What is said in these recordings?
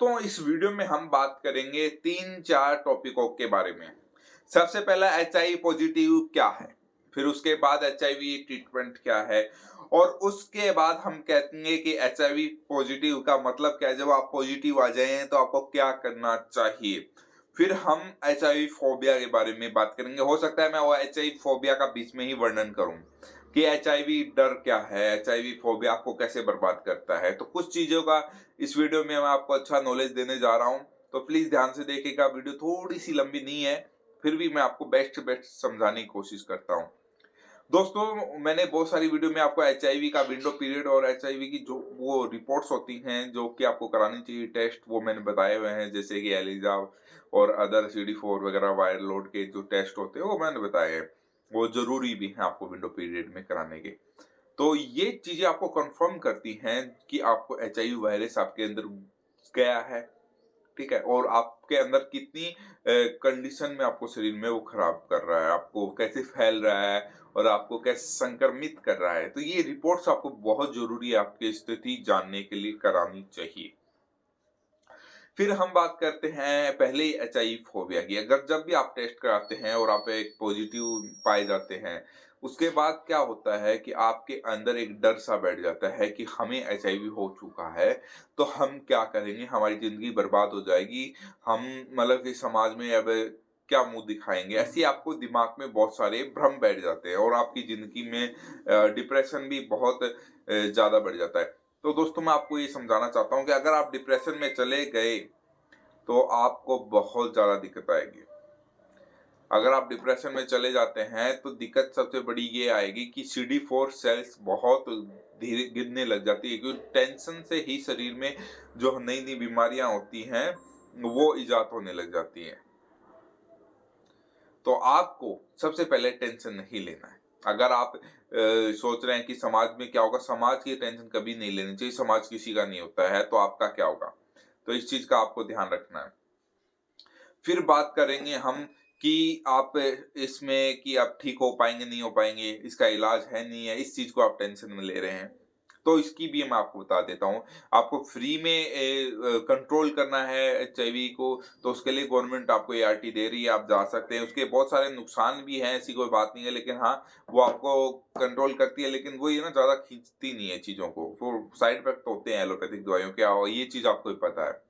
दोस्तों इस वीडियो में हम बात करेंगे 3-4 टॉपिकों के बारे में। सबसे पहला एचआईवी पॉजिटिव क्या है, फिर उसके बाद एचआईवी ट्रीटमेंट क्या है और उसके बाद हम कहेंगे कि एचआईवी पॉजिटिव का मतलब क्या है। जब आप पॉजिटिव आ जाएं तो आपको क्या करना चाहिए। फिर हम एचआईवी फोबिया के बारे में बात करेंगे। हो सकता है मैं वो एचआईवी फोबिया का बीच में ही वर्णन करूं कि एचआईवी डर क्या है, एचआईवी फोबिया आपको कैसे बर्बाद करता है। तो कुछ चीजों का इस वीडियो में मैं आपको अच्छा नॉलेज देने जा रहा हूं, तो प्लीज ध्यान से देखिएगा। वीडियो थोड़ी सी लंबी नहीं है, फिर भी मैं आपको बेस्ट समझाने की कोशिश करता हूं। दोस्तों मैंने बहुत सारी वीडियो में आपको एचआईवी का विंडो पीरियड और एचआईवी की जो वो रिपोर्ट्स होती हैं जो कि आपको करानी चाहिए टेस्ट, वो मैंने बताए हुए हैं। जैसे कि एलिजा और अदर CD4 वगैरह वायरल लोड के जो टेस्ट होते हैं वो मैंने बताए हैं। वो जरूरी भी है आपको विंडो पीरियड में कराने के। तो ये चीजें आपको कंफर्म करती हैं कि आपको एचआईवी वायरस आपके अंदर गया है, ठीक है, और आपके अंदर कितनी कंडीशन में आपको शरीर में वो खराब कर रहा है, आपको कैसे फैल रहा है और आपको कैसे संक्रमित कर रहा है। तो ये रिपोर्ट्स आपको बहुत जरूरी है आपकी स्थिति जानने के लिए करानी चाहिए। फिर हम बात करते हैं पहले ही एचआईवी फोबिया की। अगर जब भी आप टेस्ट कराते हैं और आप एक पॉजिटिव पाए जाते हैं, उसके बाद क्या होता है कि आपके अंदर एक डर सा बैठ जाता है कि हमें एचआईवी हो चुका है, तो हम क्या करेंगे, हमारी जिंदगी बर्बाद हो जाएगी। हम मतलब कि समाज में अब क्या मुंह दिखाएंगे, ऐसी आपको दिमाग में बहुत सारे भ्रम बैठ जाते हैं और आपकी जिंदगी में डिप्रेशन भी बहुत ज्यादा बढ़ जाता है। तो दोस्तों मैं आपको ये समझाना चाहता हूँ कि अगर आप डिप्रेशन में चले गए तो आपको बहुत ज़्यादा दिक्कत आएगी। अगर आप डिप्रेशन में चले जाते हैं तो दिक्कत सबसे बड़ी ये आएगी कि CD4 सेल्स बहुत धीरे गिरने लग जाती है, क्योंकि टेंशन से ही शरीर में जो नई-नई बीमारियां होती हैं वो इजाद होने लग जाती हैं। तो आपको सबसे पहले टेंशन नहीं लेना है। अगर आप सोच रहे हैं कि समाज में क्या होगा, समाज की टेंशन कभी नहीं लेनी चाहिए। समाज किसी का नहीं होता है, तो आपका क्या होगा। तो इस चीज का आपको ध्यान रखना है। फिर बात करेंगे हम कि आप इसमें कि आप ठीक हो पाएंगे नहीं हो पाएंगे, इसका इलाज है नहीं है, इस चीज को आप टेंशन में ले रहे हैं। तो इसकी भी मैं आपको बता देता हूँ। आपको फ्री में कंट्रोल करना है एचआईवी को, तो उसके लिए गवर्नमेंट आपको ART दे रही है, आप जा सकते हैं। उसके बहुत सारे नुकसान भी हैं, ऐसी कोई बात नहीं है, लेकिन हाँ वो आपको कंट्रोल करती है, लेकिन वो ये ना ज्यादा खींचती नहीं है चीजों को। वो साइड इफेक्ट होते हैं एलोपैथिक दवाइयों के, और ये चीज आपको भी पता है।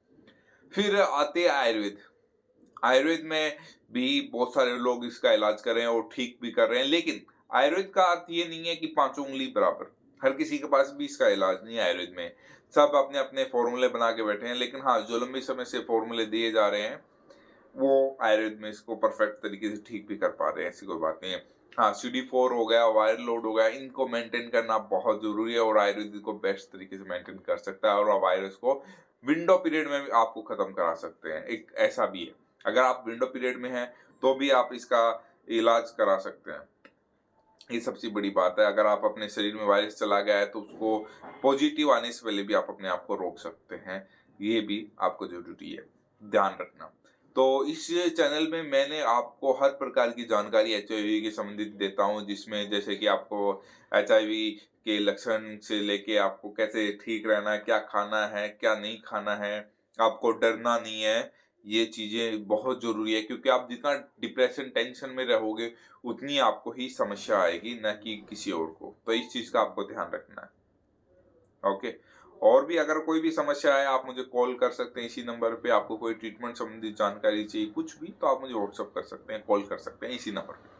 फिर आते हैं आयुर्वेद। आयुर्वेद में भी बहुत सारे लोग इसका इलाज कर रहे हैं और ठीक भी कर रहे हैं, लेकिन आयुर्वेद का अर्थ ये नहीं है कि पांचों उंगली बराबर। हर किसी के पास भी इसका इलाज नहीं है आयुर्वेद में। सब अपने अपने फॉर्मूले बना के बैठे हैं, लेकिन हाँ जो लंबे समय से फॉर्मूले दिए जा रहे हैं वो आयुर्वेद में इसको परफेक्ट तरीके से ठीक भी कर पा रहे हैं, ऐसी कोई बात नहीं है। हाँ CD4 हो गया, वायरल लोड हो गया, इनको मेंटेन करना बहुत जरूरी है और आयुर्वेद को बेस्ट तरीके से मेंटेन कर सकता है और वायरस को विंडो पीरियड में भी आपको खत्म करा सकते हैं। एक ऐसा भी है, अगर आप विंडो पीरियड में हैं तो भी आप इसका इलाज करा सकते हैं। ये सबसे बड़ी बात है। अगर आप अपने शरीर में वायरस चला गया है तो उसको पॉजिटिव आने से पहले भी आप अपने आप को रोक सकते हैं। ये भी आपको जरूरी है ध्यान रखना। तो इस चैनल में मैंने आपको हर प्रकार की जानकारी एचआईवी के संबंधित देता हूँ, जिसमें जैसे कि आपको एचआईवी के लक्षण से लेके आपको कैसे ठीक रहना है, क्या खाना है क्या नहीं खाना है, आपको डरना नहीं है। ये चीजें बहुत जरूरी है, क्योंकि आप जितना डिप्रेशन टेंशन में रहोगे उतनी आपको ही समस्या आएगी, न कि किसी और को। तो इस चीज का आपको ध्यान रखना है। ओके। और भी अगर कोई भी समस्या है आप मुझे कॉल कर सकते हैं इसी नंबर पे। आपको कोई ट्रीटमेंट संबंधित जानकारी चाहिए कुछ भी, तो आप मुझे व्हाट्सअप कर सकते हैं, कॉल कर सकते हैं इसी नंबर पे।